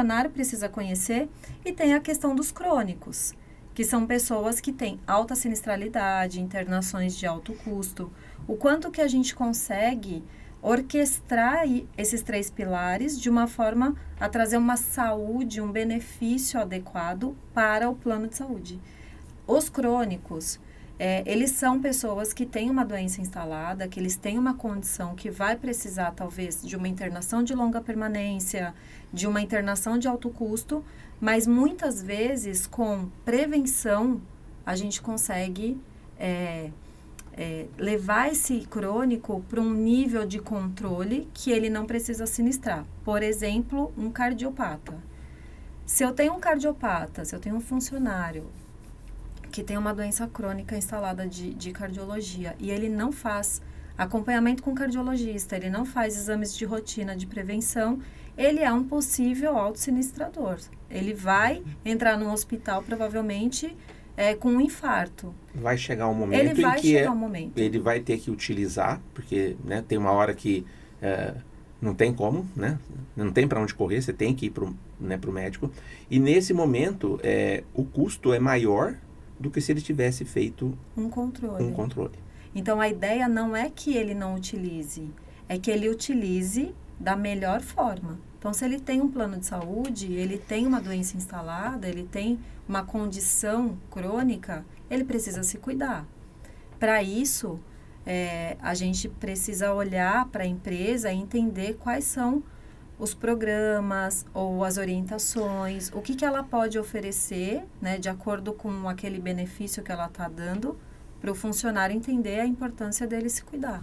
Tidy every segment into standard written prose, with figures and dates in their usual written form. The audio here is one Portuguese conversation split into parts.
funcionário precisa conhecer. E tem a questão dos crônicos, que são pessoas que têm alta sinistralidade, internações de alto custo. O quanto que a gente consegue orquestrar esses 3 pilares de uma forma a trazer uma saúde, um benefício adequado para o plano de saúde. Os crônicos, eles são pessoas que têm uma doença instalada, que eles têm uma condição que vai precisar, talvez, de uma internação de longa permanência, de uma internação de alto custo, mas muitas vezes, com prevenção, a gente consegue levar esse crônico para um nível de controle que ele não precisa sinistrar. Por exemplo, um cardiopata. Se eu tenho um cardiopata, se eu tenho um funcionário que tem uma doença crônica instalada de cardiologia e ele não faz acompanhamento com cardiologista, ele não faz exames de rotina de prevenção, ele é um possível autossinistrador. Ele vai entrar num hospital provavelmente com um infarto. Vai chegar um momento em que ele vai ter que utilizar, porque tem uma hora que não tem como, não tem para onde correr, você tem que ir para o médico. E nesse momento, o custo é maior do que se ele tivesse feito um controle. Então, a ideia não é que ele não utilize, é que ele utilize da melhor forma. Então, se ele tem um plano de saúde, ele tem uma doença instalada, ele tem uma condição crônica, ele precisa se cuidar. Para isso, a gente precisa olhar para a empresa e entender quais são os programas ou as orientações, o que ela pode oferecer, de acordo com aquele benefício que ela está dando, para o funcionário entender a importância dele se cuidar.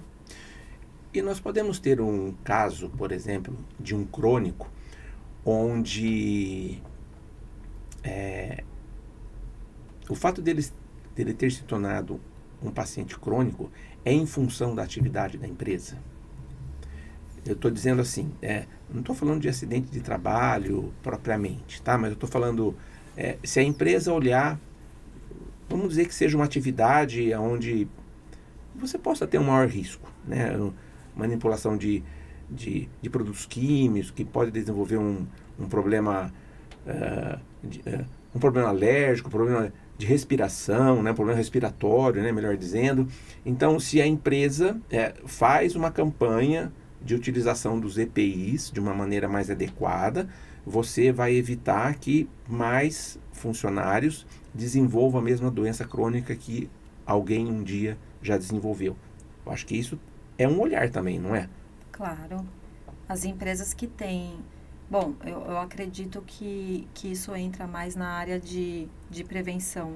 E nós podemos ter um caso, por exemplo, de um crônico, onde o fato dele ter se tornado um paciente crônico é em função da atividade da empresa. Eu estou dizendo assim, não estou falando de acidente de trabalho propriamente, tá? Mas eu estou falando, se a empresa olhar, vamos dizer que seja uma atividade onde você possa ter um maior risco, manipulação de produtos químicos, que pode desenvolver um problema, um problema alérgico, um problema de respiração, um problema respiratório, melhor dizendo. Então, se a empresa faz uma campanha de utilização dos EPIs de uma maneira mais adequada, você vai evitar que mais funcionários desenvolvam a mesma doença crônica que alguém um dia já desenvolveu. Eu acho que isso é um olhar também, não é? Claro. As empresas que têm... Bom, eu acredito que isso entra mais na área de prevenção,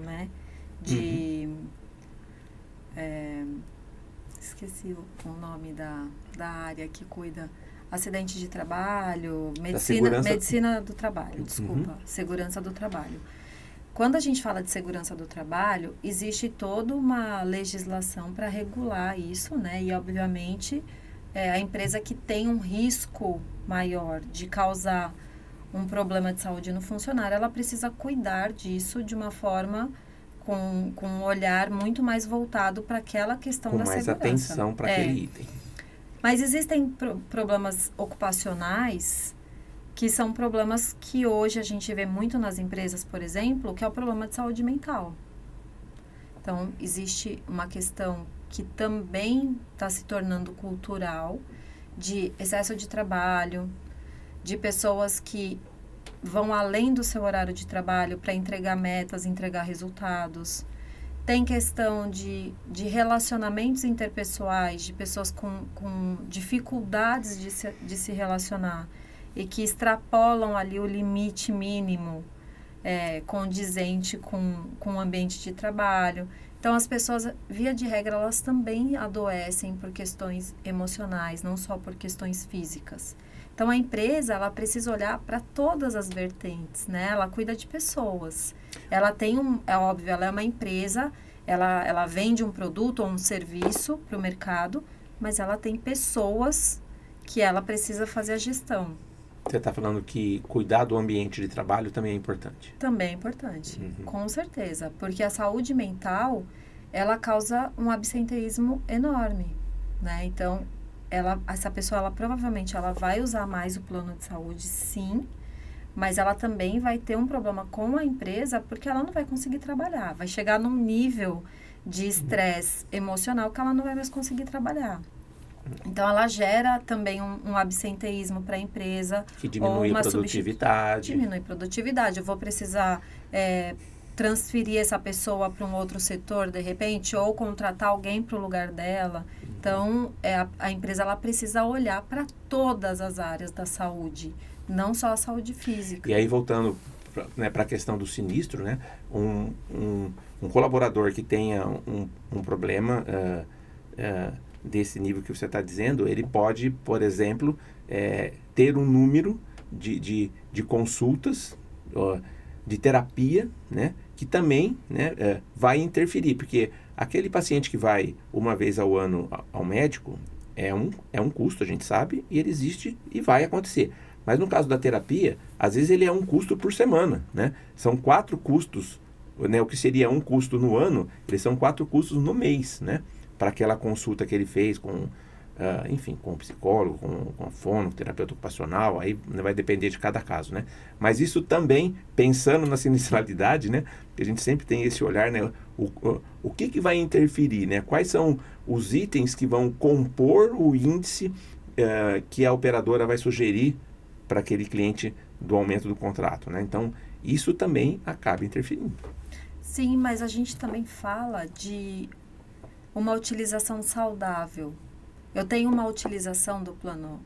Esqueci o nome da área que cuida. Acidente de trabalho, medicina do trabalho, desculpa. Segurança do trabalho. Quando a gente fala de segurança do trabalho, existe toda uma legislação para regular isso, E, obviamente, a empresa que tem um risco maior de causar um problema de saúde no funcionário, ela precisa cuidar disso de uma forma com um olhar muito mais voltado para aquela questão da segurança. Com mais atenção para aquele item. Mas existem problemas ocupacionais que são problemas que hoje a gente vê muito nas empresas, por exemplo, que é o problema de saúde mental. Então, existe uma questão que também está se tornando cultural, de excesso de trabalho, de pessoas que vão além do seu horário de trabalho para entregar metas, entregar resultados. Tem questão de relacionamentos interpessoais, de pessoas com dificuldades de se relacionar e que extrapolam ali o limite mínimo condizente com o ambiente de trabalho. Então, as pessoas, via de regra, elas também adoecem por questões emocionais, não só por questões físicas. Então, a empresa, ela precisa olhar para todas as vertentes, Ela cuida de pessoas. Ela tem é óbvio, ela é uma empresa, ela vende um produto ou um serviço para o mercado, mas ela tem pessoas que ela precisa fazer a gestão. Você está falando que cuidar do ambiente de trabalho também é importante. Também é importante, com certeza. Porque a saúde mental, ela causa um absenteísmo enorme, Então, essa pessoa, provavelmente, ela vai usar mais o plano de saúde, sim, mas ela também vai ter um problema com a empresa porque ela não vai conseguir trabalhar. Vai chegar num nível de estresse emocional que ela não vai mais conseguir trabalhar. Então, ela gera também um absenteísmo para a empresa. Que diminui a produtividade. Diminui a produtividade. Eu vou precisar transferir essa pessoa para um outro setor, de repente, ou contratar alguém para o lugar dela. Então, a empresa ela precisa olhar para todas as áreas da saúde, não só a saúde física. E aí, voltando para a questão do sinistro, né? Um colaborador que tenha um problema desse nível que você está dizendo, ele pode, por exemplo, ter um número de consultas, de terapia, né, que também, né, vai interferir, porque aquele paciente que vai uma vez ao ano ao médico é um custo, a gente sabe, e ele existe e vai acontecer. Mas no caso da terapia, às vezes ele é um custo por semana, né? São 4 custos, né, o que seria um custo no ano, eles são 4 custos no mês, né? Para aquela consulta que ele fez com, enfim, com o psicólogo, com a fono, terapeuta ocupacional, aí vai depender de cada caso, né? Mas isso também, pensando na sinistralidade, né? Que a gente sempre tem esse olhar, né? O que vai interferir, né? Quais são os itens que vão compor o índice que a operadora vai sugerir para aquele cliente do aumento do contrato, né? Então, isso também acaba interferindo. Sim, mas a gente também fala de uma utilização saudável. Eu tenho uma utilização do plano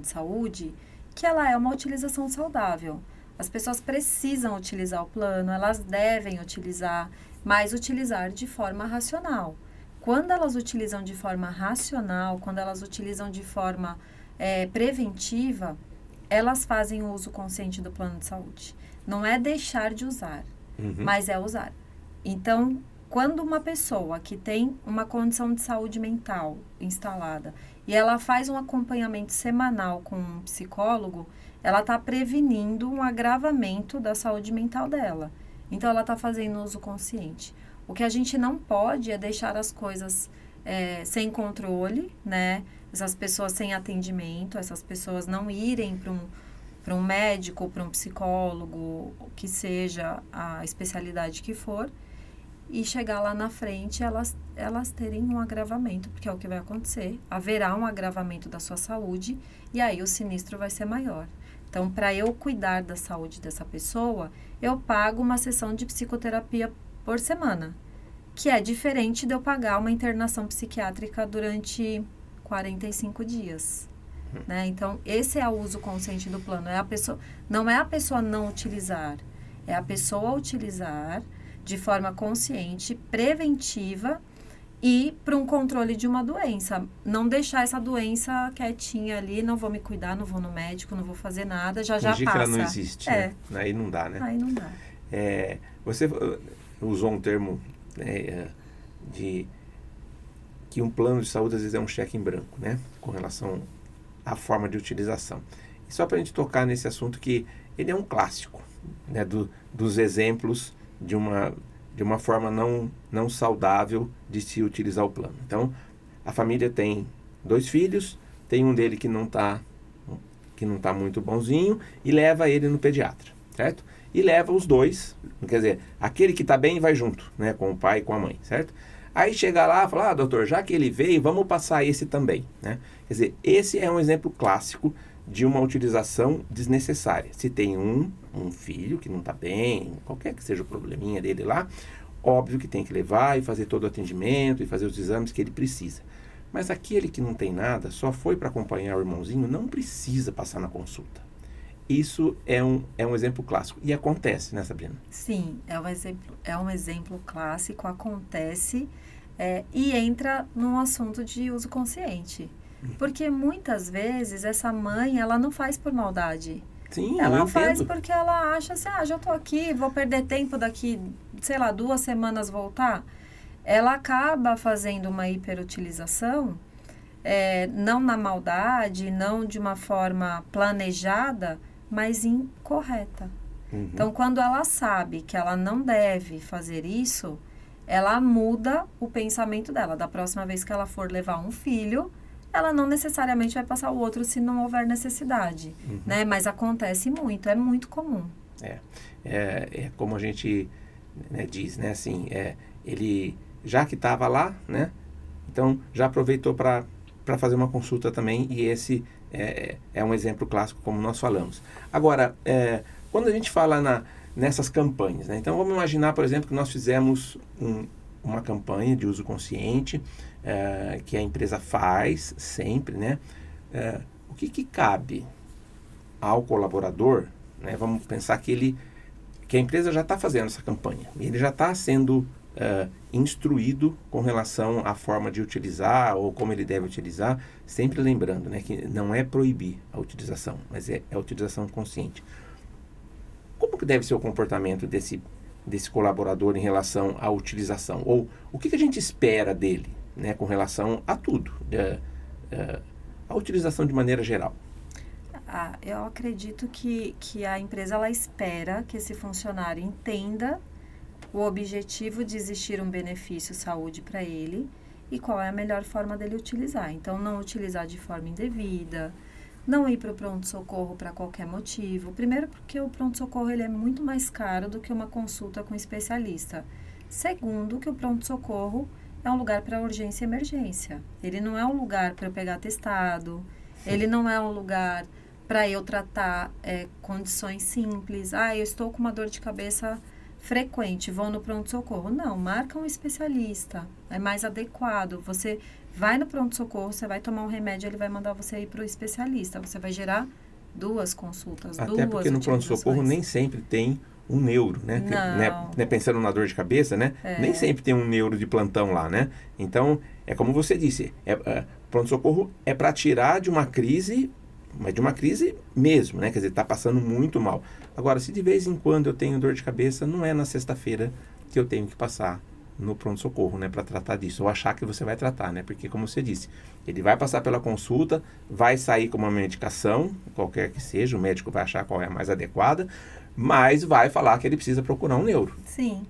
de saúde que ela é uma utilização saudável. As pessoas precisam utilizar o plano, elas devem utilizar, mas utilizar de forma racional. Quando elas utilizam de forma racional, quando elas utilizam de forma preventiva, elas fazem o uso consciente do plano de saúde. Não é deixar de usar, mas é usar. Então, quando uma pessoa que tem uma condição de saúde mental instalada e ela faz um acompanhamento semanal com um psicólogo, ela está prevenindo um agravamento da saúde mental dela. Então, ela está fazendo uso consciente. O que a gente não pode é deixar as coisas sem controle, né? Essas pessoas sem atendimento, essas pessoas não irem para um médico, para um psicólogo, que seja a especialidade que for, e chegar lá na frente elas terem um agravamento, porque é o que vai acontecer. Haverá um agravamento da sua saúde e aí o sinistro vai ser maior. Então, para eu cuidar da saúde dessa pessoa, eu pago uma sessão de psicoterapia por semana, que é diferente de eu pagar uma internação psiquiátrica durante 45 dias. Né? Então, esse é o uso consciente do plano. Não é a pessoa não utilizar, é a pessoa utilizar de forma consciente, preventiva e para um controle de uma doença. Não deixar essa doença quietinha ali, não vou me cuidar, não vou no médico, não vou fazer nada, já passa. Fingir que ela não existe, né? Aí não dá, né? Aí não dá. Você usou um termo de que um plano de saúde às vezes é um cheque em branco, né? Com relação à forma de utilização. E só para a gente tocar nesse assunto que ele é um clássico, né? Dos exemplos de uma forma não saudável de se utilizar o plano. Então, a família tem 2 filhos, tem um dele que não tá muito bonzinho e leva ele no pediatra, certo? E leva os 2, quer dizer, aquele que está bem vai junto, né, com o pai e com a mãe, certo? Aí chega lá e fala, doutor, já que ele veio, vamos passar esse também, né? Quer dizer, esse é um exemplo clássico de uma utilização desnecessária. Se tem um filho que não está bem, qualquer que seja o probleminha dele lá, óbvio que tem que levar e fazer todo o atendimento e fazer os exames que ele precisa. Mas aquele que não tem nada, só foi para acompanhar o irmãozinho, não precisa passar na consulta. Isso é um exemplo clássico. E acontece, né, Sabrina? Sim, é um exemplo clássico, acontece e entra num assunto de uso consciente. Porque muitas vezes essa mãe, ela não faz por maldade. Sim, ela faz porque ela acha assim, já estou aqui, vou perder tempo daqui, 2 semanas voltar. Ela acaba fazendo uma hiperutilização, não na maldade, não de uma forma planejada, mas incorreta. Então, quando ela sabe que ela não deve fazer isso, ela muda o pensamento dela. Da próxima vez que ela for levar um filho, ela não necessariamente vai passar o outro se não houver necessidade, né? Mas acontece muito, é muito comum. É como a gente, né, diz, né, assim, ele já que estava lá, né, então já aproveitou para fazer uma consulta também, e esse é um exemplo clássico, como nós falamos. Agora, quando a gente fala nessas campanhas, né, então vamos imaginar, por exemplo, que nós fizemos uma campanha de uso consciente, que a empresa faz sempre, né, o que cabe ao colaborador, né, vamos pensar que a empresa já está fazendo essa campanha, ele já está sendo instruído com relação à forma de utilizar ou como ele deve utilizar, sempre lembrando, né, que não é proibir a utilização, mas é a utilização consciente. Como que deve ser o comportamento desse colaborador em relação à utilização? Ou o que a gente espera dele, né, com relação a tudo, a utilização de maneira geral? Eu acredito que a empresa ela espera que esse funcionário entenda o objetivo de existir um benefício saúde para ele e qual é a melhor forma dele utilizar. Então, não utilizar de forma indevida, não ir para o pronto-socorro para qualquer motivo. Primeiro, porque o pronto-socorro ele é muito mais caro do que uma consulta com especialista. Segundo, que o pronto-socorro é um lugar para urgência e emergência. Ele não é um lugar para eu pegar atestado, ele não é um lugar para eu tratar condições simples. Eu estou com uma dor de cabeça frequente, vou no pronto-socorro. Não, marca um especialista, é mais adequado. Você vai no pronto-socorro, você vai tomar um remédio, ele vai mandar você ir para o especialista. Você vai gerar 2 consultas, Até porque no pronto-socorro nem sempre tem um neuro, né? Não. Pensando na dor de cabeça, né? Nem sempre tem um neuro de plantão lá, né? Então, é como você disse, pronto-socorro é para tirar de uma crise, mas de uma crise mesmo, né? Quer dizer, está passando muito mal. Agora, se de vez em quando eu tenho dor de cabeça, não é na sexta-feira que eu tenho que passar no pronto-socorro, né? Para tratar disso. Ou achar que você vai tratar, né? Porque, como você disse, ele vai passar pela consulta, vai sair com uma medicação, qualquer que seja, o médico vai achar qual é a mais adequada, mas vai falar que ele precisa procurar um neuro. Sim.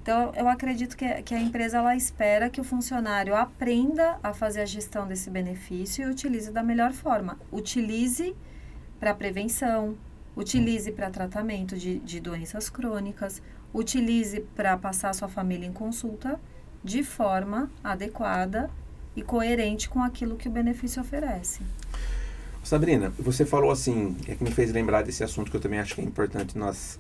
Então, eu acredito que a empresa ela espera que o funcionário aprenda a fazer a gestão desse benefício e utilize da melhor forma. Utilize para prevenção, utilize para tratamento de doenças crônicas, utilize para passar a sua família em consulta de forma adequada e coerente com aquilo que o benefício oferece. Sabrina, você falou assim, que me fez lembrar desse assunto que eu também acho que é importante nós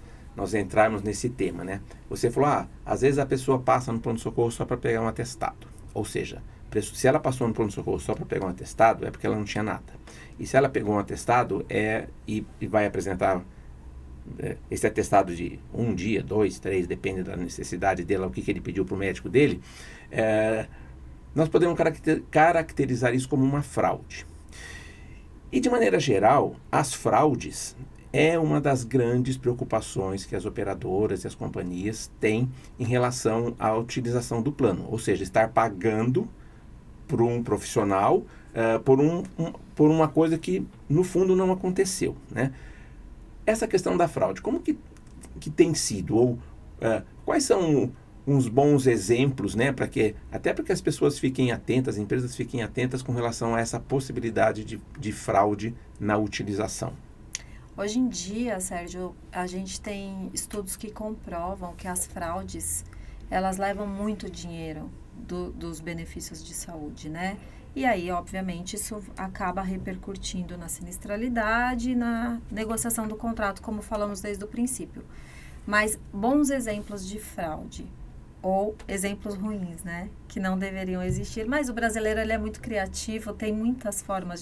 entrarmos nesse tema, né? Você falou, às vezes a pessoa passa no pronto-socorro só para pegar um atestado. Ou seja, se ela passou no pronto-socorro só para pegar um atestado, é porque ela não tinha nada. E se ela pegou um atestado, e vai apresentar esse atestado de 1 dia, 2, 3, depende da necessidade dela, o que ele pediu para o médico dele, nós podemos caracterizar isso como uma fraude. E, de maneira geral, as fraudes é uma das grandes preocupações que as operadoras e as companhias têm em relação à utilização do plano. Ou seja, estar pagando por um profissional por uma coisa que, no fundo, não aconteceu, né? Essa questão da fraude, como que tem sido? Ou quais são uns bons exemplos, né, até para que as pessoas fiquem atentas, as empresas fiquem atentas com relação a essa possibilidade de fraude na utilização? Hoje em dia, Sérgio, a gente tem estudos que comprovam que as fraudes, elas levam muito dinheiro dos benefícios de saúde, né? E aí, obviamente, isso acaba repercutindo na sinistralidade e na negociação do contrato, como falamos desde o princípio. Mas bons exemplos de fraude, ou exemplos ruins, né? Que não deveriam existir. Mas o brasileiro ele é muito criativo, tem muitas formas